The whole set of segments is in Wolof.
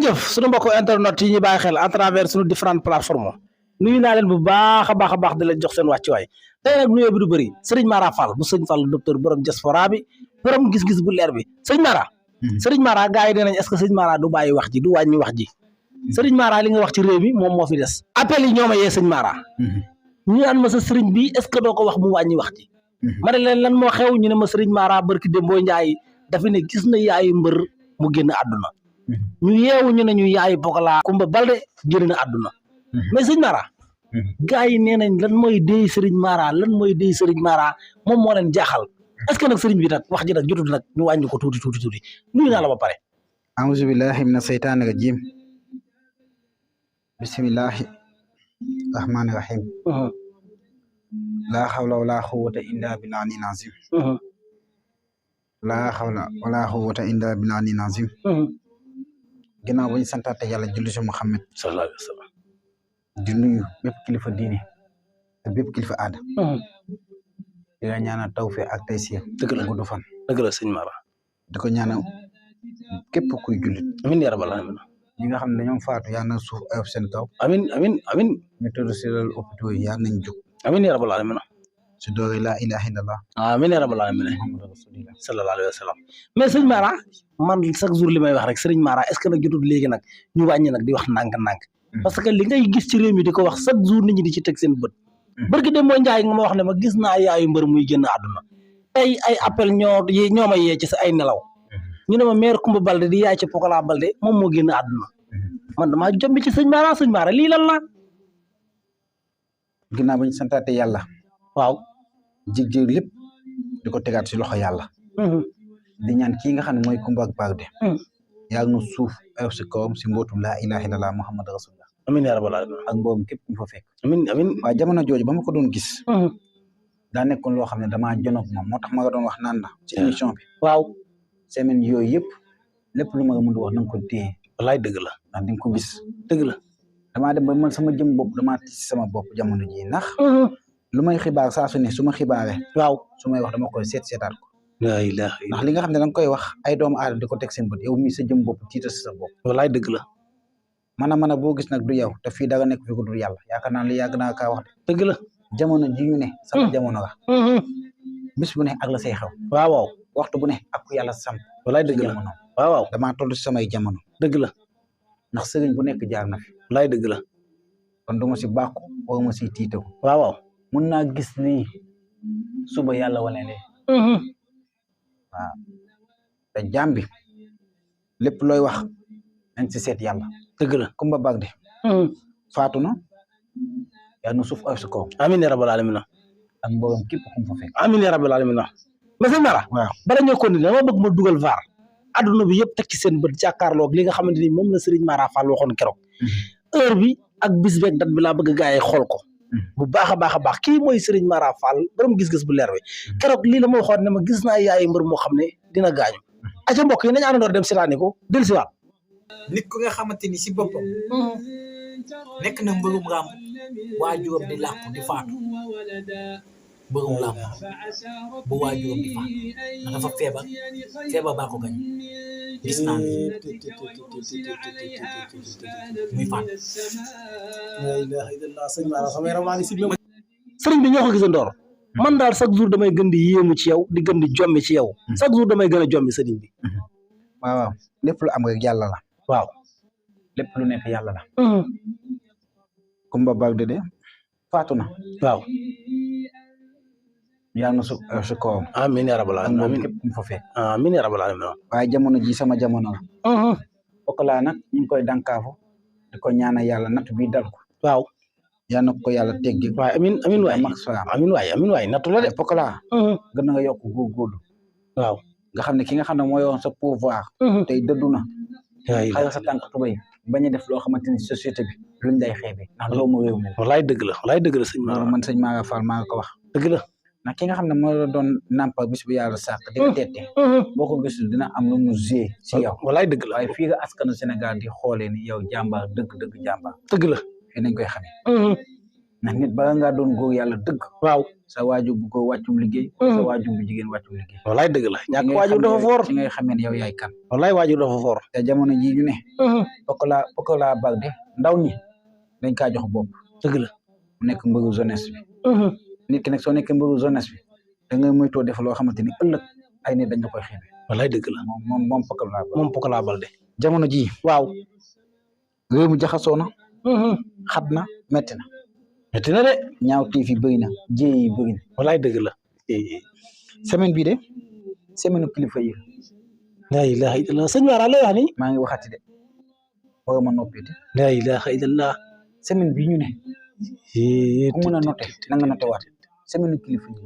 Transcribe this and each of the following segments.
jërëjëf suñu mbokk internet yi ñu bàyyi xel à travers suñu différentes plateformes nuyu naa leen bu baax a baax di leen jox seen wàccuwaay tey nag nuyoo bi du bëri Serigne Mara Fall bu sëñ Fall docteur borom diaspora bi borom gis-gis bu leer bi sëñ Mara. Serigne Mara gars yi nee nañ est-ce que sëñ Mara du bàyyi wax ji du wàññi wax ji Serigne Mara li nga wax ci réew mi moom moo fi des. appel yi ñoo ma yee sëñ Mara. ñu naan ma sa Serigne bi est-ce que doo ko wax mu wàññi wax ji. ma ne leen lan moo xew ñu ne ma Serigne Mara barki Dembo Ndiaye dafa ne gis na yaayu mbër mu génn àdduna. ñu yeewu ñu ne ñu yaayu Pokola Kumba Balde génn na àdduna. mais sëñ Mara. gars yi nee nañ lan mooy déy Serigne Mara lan mooy déy Serigne Mara moom moo leen jaaxal est-ce que nag Serigne bi nag wax ji nag jotul nag ñu wàññi ko tuuti nuyu naa la ba pare. auzu billahi mina seytaani rajim bismillahi rahmaani rahim. laa xawla wala quwwata illa billahi nazim. laa xawla wala quwwata illa billahi nazim. ginnaaw ba ñu santaate yàlla julli si Muhammad sallallahu alayhi wa sallam. di nuyu bépp kilifa diine ak bépp kilifa aada. di la ñaanal tawfiq ak taysiir. dëgg la gudd fan. dëgg la sëñ Mara. di ko ñaanal képp kuy jullit. amiin yaa rabbal aalamiin. ñi nga xam ne dañoo faatu yal na suuf ayof seen kaw. amiin. ñu tëdd si lal hôpitaux yi yal nañ jóg. amiin yaa rabbal aalamiin. si doore laa ilaha illallah. amiin yaa rabbal aalamiin. muhammadu rasulillah sallallahu alayhi wa sallam. mais sëñ Mara man chaque jour li may wax rek Serigne Mara est-ce que nag jotul léegi nag ñu wàññi nag di wax ndànk-ndànk. parce que li ngay gis ci réew mi di ko wax chaque jour nit ñi di ci teg seen bët. barki dem mooy Njaay nga ma wax ne ma gis naa yaayu mbër muy génn àdduna. tey ay appel ñoo ma yee ci sa ay nelaw. ñu ne ma maire Kumba Balde di yaay ci Pokola Balde moom moo génn àdduna. man damaa jombi ci sëñ Mara lii lan la. ginnaaw ba ñu santaate yàlla. waaw. jig lépp di ko tegaat si loxo yàlla. di ñaan kii nga xam ne mooy Kumba Balde. yàlla na suuf ayof si kawam si mbootum laa ilaha illallah muhammad rasulullah. amiin yaa rabbal aalamiin. ak mboom képp ñu fa fekk. amiin. waaye jamono jooju ba ma ko doon gis. daa nekkoon loo xam ne damaa jonoog moom moo tax ma nga doon wax naan la. ci émission bi. waaw. semaine yooyu yëpp lépp lu ma la mën a wax na nga ko téye. wallaay dëgg la. ndax di nga ko gis. dëgg la. damaa dem ba man sama jëm bopp damaa tiis sama bopp jamono ji ndax. lu may xibaar saa su ne su ma xibaaree. waaw su may wax dama koy seetaat ko. laa ilaaha ndax li nga xam ne danga koy wax ay doomu aadama di ko teg seen bët yow mii sa jëm bopp tiita si sa bopp. wallaay dëgg la. man a boo gis nag du yow te fii dara nekk fi ko dul yàlla yaakaar naa li yàgg naa kaa wax de. dëgg la. jamono ji ñu ne. sama jamono la. bis bu ne ak la say xew. waaw. waxtu bu ne ak ku yàlla samp. wallaay dëgg la jamono. waaw. damaa toll si samay jamono. dëgg la. ndax sëriñ bu nekk jaar na fi. wallaay dëgg la. kon du ma si bàkku wala ma si tiitaw. waaw. mun naa gis lii suba yàlla wane lee. waaw te jaam bi lépp looy wax nañ si seet yàlla. dëgg la. Kumba Balde. faatu na yàlla na suuf ayof si kaw. amiin yaa rabbal aalamiin. ak mboolem képp ku mu fa fekk. amiin yaa rabbal aalamiin. mais sëñ Mara. waaw bala ñoo continuer dama bëgg ma dugal vaar. adduna bi yëpp teg ci seen bët jàkkaarloog li nga xamante ni moom la Serigne Mara Fall waxoon keroog. heure bi ak bis beeg date bi laa bëgg gaa yi xool ko. bu baax a baax kii mooy Serigne Mara Fall borom gis-gis bu leer bi keroog lii la ma waxoon ne ma gis naa yaayu mbër moo xam ne dina gaañu. aca mbokk yi nañu àndandoor dem seetaani ko dellusiwaat. nit ku nga xamante ni si boppam nekk na mbërum làmb waajuram di làqu di faatu mbërum làmb bu waajuram di faatu ndax dafa feebar baa ko gañ gis naa ni muy faatu. sëriñ bi ñoo ko gisandoor man daal chaque jour damay gën di yéemu ci yow di gën di jommi ci yow chaque jour damay gën a jommi sëriñ bi. waaw lépp lu am rek yàlla la. waaw lépp lu nekk yàlla la. Kumba Balde de faatu na. waaw. yàlla na suuf ayof si kawam. amiin yaa rabbal aalamiin. amiin képp mu fa fekk. amiin yaa rabbal aalamiin. waaye jamono ji sama jamono la. Pokola nag ñu ngi koy dankaafu di ko ñaanal yàlla natt bi dal ko. waaw. yal na ko yàlla teggi. waaye amiin waay amiin waay nattu la de. Pokola. gën na nga yokk góorgóorlu. waaw. nga xam ne ki nga xam ne moo yoroon sa pouvoir. tey dëddu na. xale sa tànk tubay bañ a def loo xamante ni société bi luñ lay xeebe ndax loolu moo réew mi. wallaay dëgg la sëñ Mara. man sëñ Mara Fall maa ko wax. dëgg la. ndax ki nga xam ne moo doon nàmpal bis bu yàlla sàkk di nga teete. boo ko gisul dina am lu mu joué si yow. wallaay dëgg la. waaye fii nga askanu Sénégal di xoolee ni yow jàmbaar dëgg jàmbaar. dëgg la. fii nañ koy xamee. ndax nit ba ngaa doon góor yàlla dëgg waaw sa waajur bu góor wàccum liggéey sa waajur bu jigéen wàccum liggéey wallaay dëgg la ñàkk waajur dafa foor ci ngay xamee ne yow yaay kan wallaay waajur dafa foor te jamono ji ñu ne Pokola Balde ndaw ñi dañ kaa jox bopp dëgg la mu nekk mbëru jeunesse bi nit ki nag soo nekkee mbëru jeunesse bi da ngay moytoo def loo xamante ni ëllëg ay nit dañ la koy xeebe wallaay dëgg la moom Pokola Balde jamono ji waaw réew mi jaxasoo na xat na metti na de ñaaw tiif yi bëri na jéey yi bëri na wallaay dëgg la semaine bii de semaine kilifa yi la ilaha illallah sëñ Mara lay wax ni maa ngi waxati de war ma noppeeti la ilaha illallah semaine bii ñu ne ku mën a noté na nga noté waat semaine kilifa yi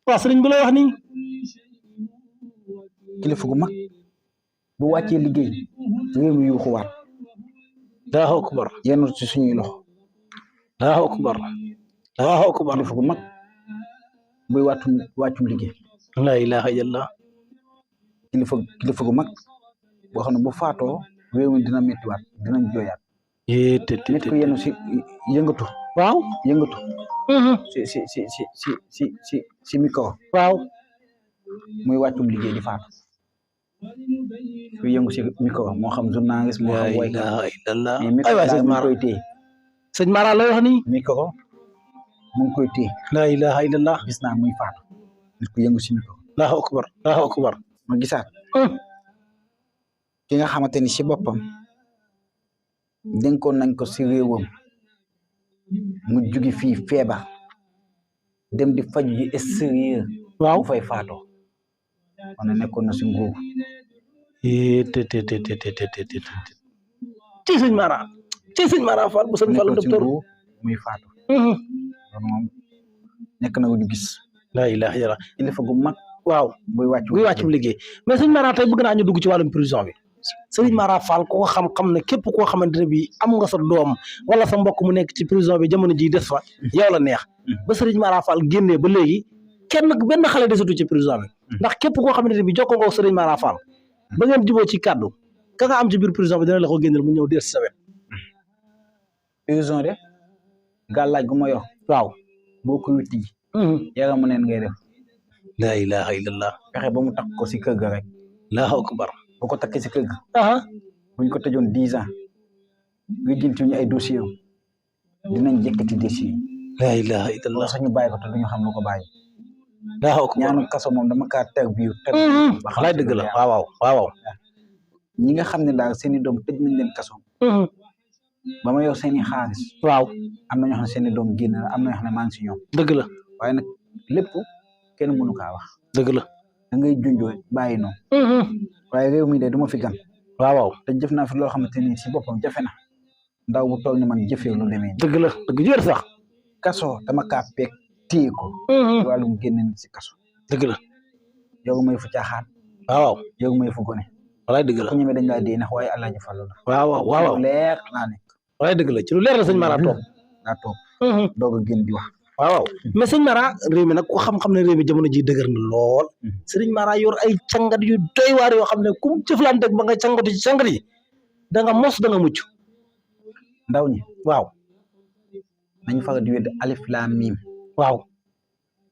waaw sëriñ bi lay wax ni kilifa gu mag bu wàccee liggéey réew mi yuuxu waat Allahu akbar yenn ci suñuy loxo Allahu akbar Allahu akbar kilifa gu mag buy wàccum liggéey la ilaha illallah kilifa gu mag boo xam ne bu faatoo réew mi dina méttiwaat dinañ jooyaat nit ko yenn si yëngatu waaw yëngatu si micro waaw muy wàccum liggéey di faatu ku yëngu si micro moo xam journaliste moo xam waykat mais micro daal mu ngi koy téye sëñ Mara lay wax ni micro mu ngi koy téye la ilaha illallah gis naa muy faatu nit ku yëngu si micro Allahu akbar Allahu akbar ma gisaat ki nga xamante ni si boppam dénkoon nañ ko si réewam mu jugi fii feebar dem di faju ji extérieur waaw mu fay faatoo on a nekkoon na si nguur ci sëñ Mara Fall bu sëñ Fall docteur muy faatu loolu moom nekk na ñu gis la ilaha illallah kilifa gu mag waaw buy wàccum liggéey mais sëñ Mara tey bëgg naa ñu dugg ci wàllum prison bi sëñ Mara Fall ko xam ne képp koo xamante ne bi am nga sa doom wala sa mbokk mu nekk ci prison bi jamono ji des fa yow la neex ba sëriñ Mara Fall génnee ba léegi benn xale desatu ci prison bi ndax képp koo xamante ne bi jokkoo nga sëriñ Mara Fall ba ngeen juboo ci kàddu ka nga am ci biir prison bi dina la ko génneel mu ñëw des sa wet prison de gàllaaj gu ma yor waaw boo ko witti ji yaram mu neen ngay def la ilaha illallah fexe ba mu takk ko si kër ga rek Allahu akbar boo ko takkee si kër ga buñ ko tëjoon 10 ans nga jënti ñu ay dossier dinañ jëkkati dossier yi la ilaha illallah sax ñu bàyyi ko te duñu xam lu ko bàyyi Allahu akbar ñaanu kaso moom dama kaa teg biir teg xalaay dëgg la waaw ñi nga xam ne daal seeni doom tëj nañ leen kaso ba ma yor seeni xaalis waaw am na ñoo xam ne seeni doom génn am na ñoo xam ne maa ngi si ñoom dëgg la waaye nag lépp kenn mënu kaa wax dëgg la da ngay junjoo bàyyi noonu waaye réew mi de du ma fi gan waaw te jëf naa fi loo xamante ni si boppam jafe na ndaw bu toll ni man jëfee lu demee dëgg la dëgg jër sax kaso dama kaa peeg téye ko wàllum génne nit si kaso dëgg la yow may fu caaxaan waaw yow may fu gone walaay dëgg la ku ñeme dañ laa dee ndax waaye Alaaji Fallu la waaw leer laa nekk walaay dëgg la ci lu leer la sëñ Mara toog daa toog doog a génn di wax waaw mais sëñ Mara réew mi nag ku xam-xam ne réew mi jamono ji dëgër na lool sëriñ Mara yor ay cangat yu doy waar yoo xam ne ku jëflante ba nga cangatu ci cangat yi da nga mos da nga mucc ndaw ñi waaw nañu faga di wedd alif laam miim waaw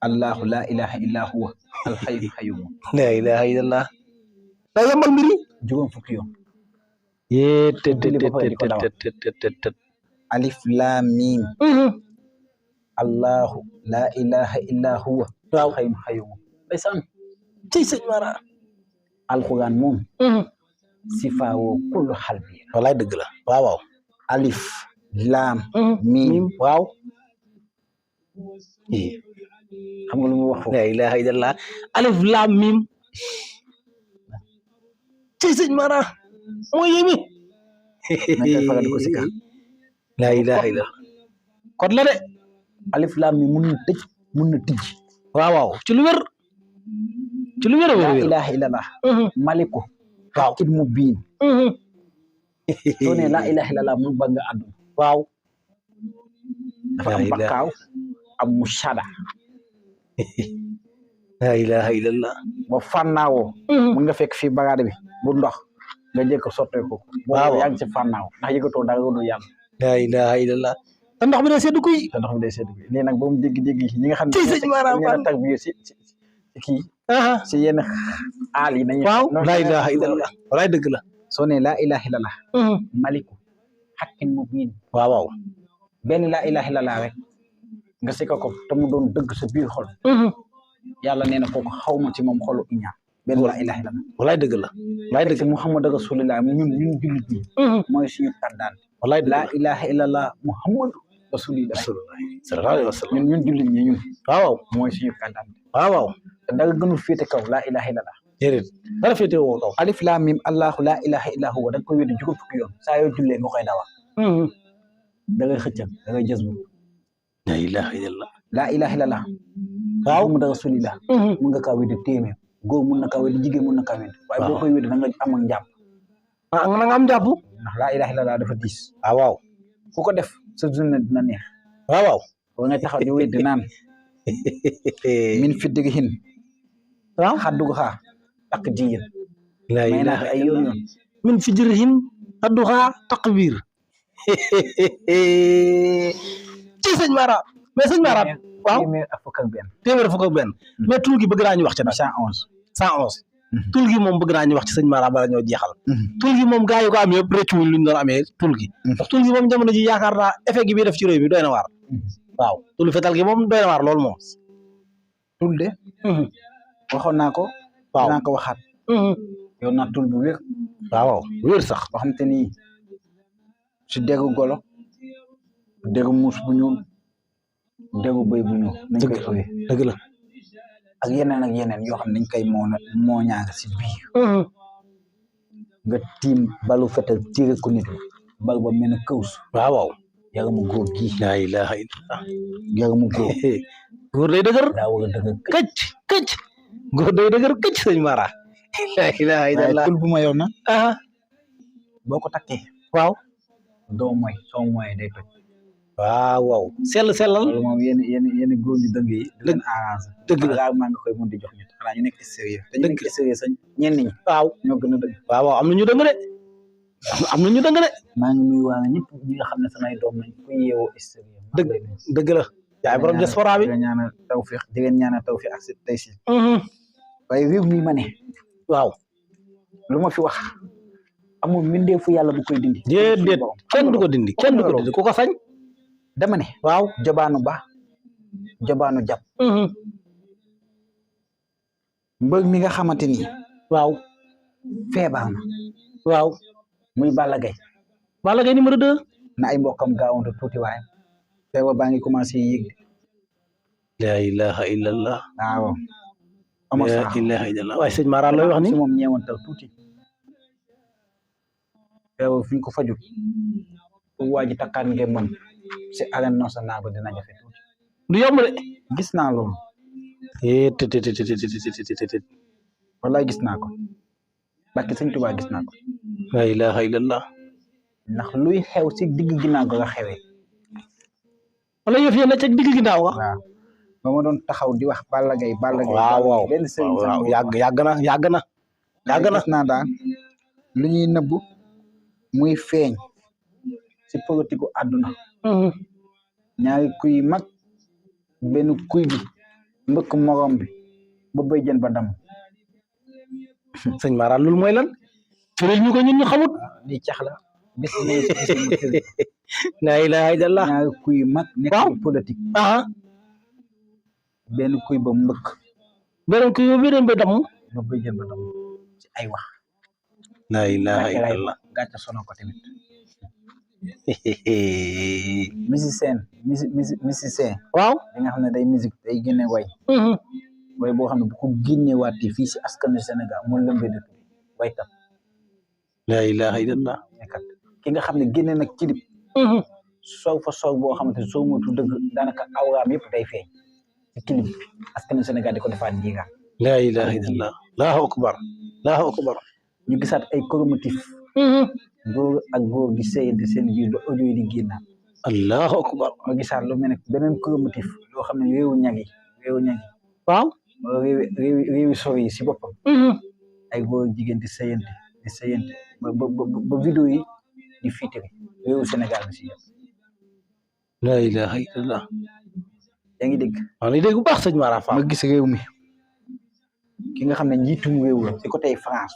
allahu la ilaha illa huwa alxayyul qayyum la ilaha illallah da yombal mbiri juróom fukki yoon te alif laam miim allahu la ilaha illa huwa alxayyul qayyum ndeysaan ci sëñ Mara alquran moom sifaawoo kullu xalbi wallaay dëgg la waaw alif laam miim waaw xam nga lu mu wax foofu la ilaha illallah alif laam miim ci sëñ Mara moo yéemi faga di ko sikar la ilaha illallah kon la de alif laam miim mun na tëj mun na tijj waaw ci lu wér la ilaha illallah maliku waaw kit mu biin soo ne la ilaha illallah mu ba nga àdduna waaw dafa am bakkaaw am mu shada la ilaha illallah ba fànnaawoo mun nga fekk fii bagaade bi bu ndox nga jëkk sottee ko waaw yaa ngi ci fànnaaw ndax yëgatoo dara du yàlla la ilaha illallah te ndox mi day seddu kuy. te ndox mi day sedd bi lii nag ba mu dégg-dégg ñi nga xam ne ci sëñ Mara ñenn Fall tag bi si kii si yenn aal yi nañu waaw laa ilaha illallah walaay dëgg la. soo ne laa ilaha illallah maliku xaqin mubin waaw waaw benn laa ilaha illallah rek nga si ko te mu doon dëgg sa biir xol yàlla nee na kooku xaw ma ci moom xolu iñaan benn laa ilaha illallah walaay dëgg la walaay dëgg si muhammad rasulillah ñun jullit ñi mooy suñu kàddaan walaay dëgg laa ilaha illallah muhammad rasulillah sallallahu alayhi wa sallam ñun jullit ñi ñun waaw mooy suñu kàddaan waaw waaw te dara gënul féete kaw laa ilaha illallah déedéet dara féete woo kaw. alif laam mim allahu laa ilaha illa huwa da nga koy wéddi juróom fukki yoon saa yoo jullee nga koy dawa da ngay xëccal da ngay jës bu la ilaha illallah laa ilaha illallah waaw muhammad rasulillah mun nga kaa wéddi téeméer góor mun na kaa wéddi jigéen mun na kaa wéddi waaye boo koy wéddi da nga am ak njàpp ah na nga am jàpp. ndax laa ilaha illallah dafa diis ah waaw ku ko def sa journée dina neex waaw waaw ba nga taxaw di wéddi naan min fiddigihin waaw xaddugu xaa ak jigéen la may naa ilaha ay yoon yoon min fijrihin adduha taqbir ci sëñ Mara mais sëñ Mara waaw téeméer ak fukk ak benn téeméer fukk ak benn mais tul gi bëgg naa ñu wax ci nag 111 111 tul gi moom bëgg naa ñu wax ci sëñ Mara bala ñoo jeexal tul gi moom gaa yu ko am yëpp rëccuwuñ luñ doon amee tul gi ndax tul gi moom jamono ji yaakaar naa effet gi bi def ci réew mi doy na waar waaw tul fetal gi moom doy na waar loolu moom tul de waxoon naa ko waaw dinaa ko waxaat yow naa tul bu wér waaw wér sax boo xam te ni si déggu golo déggu muus bu ñuul déggu bëy bu ñuul nañ koy ëwee dëgg la ak yeneen yoo xam ne dañ koy moo ñaaga si biir nga tiim balu fetal tiire ko nit bal ba mel ne këws waaw waaw yaramu góor gii la ilaha illallah yaramu góor góor day dëgër daa war a dëgër këcc góor day dëgër këcc sëñ Mara la ilaha illallah tul bu ma yor na ah boo ko takkee waaw doo mooy soo mooyee day toj waaw waaw sellal loolu moom yenn góor ñu dëng yi da leen arrangé dëgg la rarement nga koy mën di jox nit xanaa ñu nekk extérieur te ñu nekk extérieur sax ñenn ñi waaw ñoo gën a dëgg waaw waaw am na ñu dëng de am na ñu dëng de maa ngi nuyu waa ñëpp ñi nga xam ne samay doom lañ ku yeewoo extérieur dëgg la yaay borom diaspora bi di leen ñaanal tawfiq di leen ñaanal tawfiq ak tey si waaye réew mi ma ne waaw lu ma fi wax amul mbindeefu yàlla bu koy dindi déedéet kenn du ko dindi kenn du ko dindi ku ko sañ dama ne waaw jobaanu ba jobaanu jàpp mbër mi nga xamante ni waaw feebar na waaw muy Balla Gaye Balla Gaye numéro 2 na ay mbokkam gaawantu tuuti waaye feebar baa ngi commencé yéeg la ilaha illallah waaw la ilaha illallah waaye sëñ Mara looy wax ni si moom ñeewantal tuuti feebar fi ñu ko fajul pour waa ji takkaat ngeen mën si arène nationale ba dina jafe tuuti du yomb de gis naa loolu wallaay gis naa ko barke sëñ Tuubaa gis naa ko la ilaha illallah ndax luy xew si digg ginnaaw ga nga xewee wala yëf yéen a ca digg ginnaaw ga waaw ba ma doon taxaw di wax Balla Gaye waaw waaw benn sëriñ sax waaw yàgg na gis naa daal lu ñuy nëbb muy feeñ si politique àdduna ñaari kuy mag benn kuy bi mbëkk morom bi ba béy jën ba dam sëñ Mara loolu mooy lan firil ñu ko ñun ñu xamut li cax la bis mu tëdd la ilaha illallah ñaari kuy mag nekk politique benn kuy ba mbëkk beneen kuy ba beneen ba damm ba béy jën ba dam ci ay wax la ilaha illallah gàcce sono ko tamit musicien waaw li nga xam ne day musique day génne way way boo xam ne bu ko génne waatee fii si askanu Sénégal mu lëmbee dëkk bi waykat la ilaha illallah waykat ki nga xam ne génne nag clip soog fa soog boo xamante soo moytu dëgg daanaka awraam yëpp day feeñ ci clip bi askanu Sénégal di ko defaat ndiiga la ilaha illallah allahu akbar ñu gisaat ay coromotif góor ak góor di sëyante seen biir ba audio yi di génnaat allahu akbar ma gisaat lu mel ne beneen coromotif loo xam ne réewu ñag yi waaw réewi sori yi si boppam ay góor jigéen di sëyante ba vidéo yi di fiitiri réewu Sénégal bi si yëpp la ilaha illallah. yaa ngi dégg. maa ngi dégg bu baax sëñ Mara Fall. ma gis réew mi ki nga xam ne njiitum réew la si côté France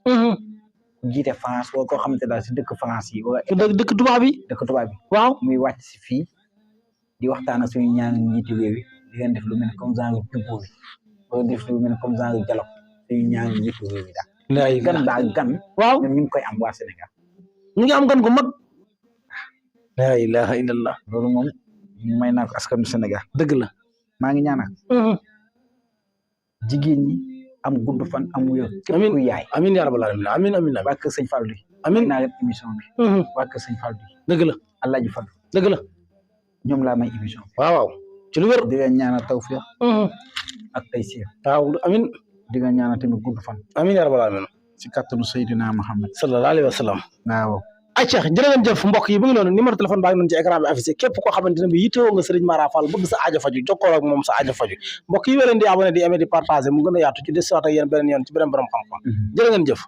ku jiite France wala koo xamante daal si dëkk France yi wala dëkk tubaab bi. dëkk tubaab bi waaw muy wàcc si fii di waxtaan ak suñu ñaan njiiti réew yi di leen def lu mel ne comme genre jubóo bi wala def lu mel ne comme genre dialogue suñu ñaan njiitu réew yi daal. gan daal gan. waaw ñun ñu ngi koy am waa Sénégal. ñu ngi am gan gu mag. la ilaha illallah. loolu moom may naa ko askanu Sénégal. dëgg la. maa ngi ñaanal. jigéen ñi am gudd fan am wér. amiin képp ku yaay. amiin yaa rabbal aalamiin amiin amiin waa kër sëñ Fallou. amiin naa leen émission bi. waa kër sëñ Fallou. dëgg la. Alaaji Fallou. dëgg la. ñoom laa may émission bi. waaw waaw ci lu wér. di leen ñaanal tawfiq ak taysiir. waaw amiin. di leen ñaanal tamit gudd fan. amiin yaa rabbal aalamiin. ci kattanu Seydina Muhammad sallallahu alayhi wa sallam. waaw. ay Cheikh jërë ngeen jëf mbokk yi mu ngi noonu numéro téléphone baa ngi noonu ci écran bi affiché képp koo xamante ne bi yittewoo nga Serigne Mara Fall bëgg sa aajo faju jokkoo ak moom sa aajo faju mbokk yi wéleen di abonné di aimé di partagé mu gën a yaatu ci des waat ak yéen beneen yoon ci beneen borom xam-xam jërë ngeen jëf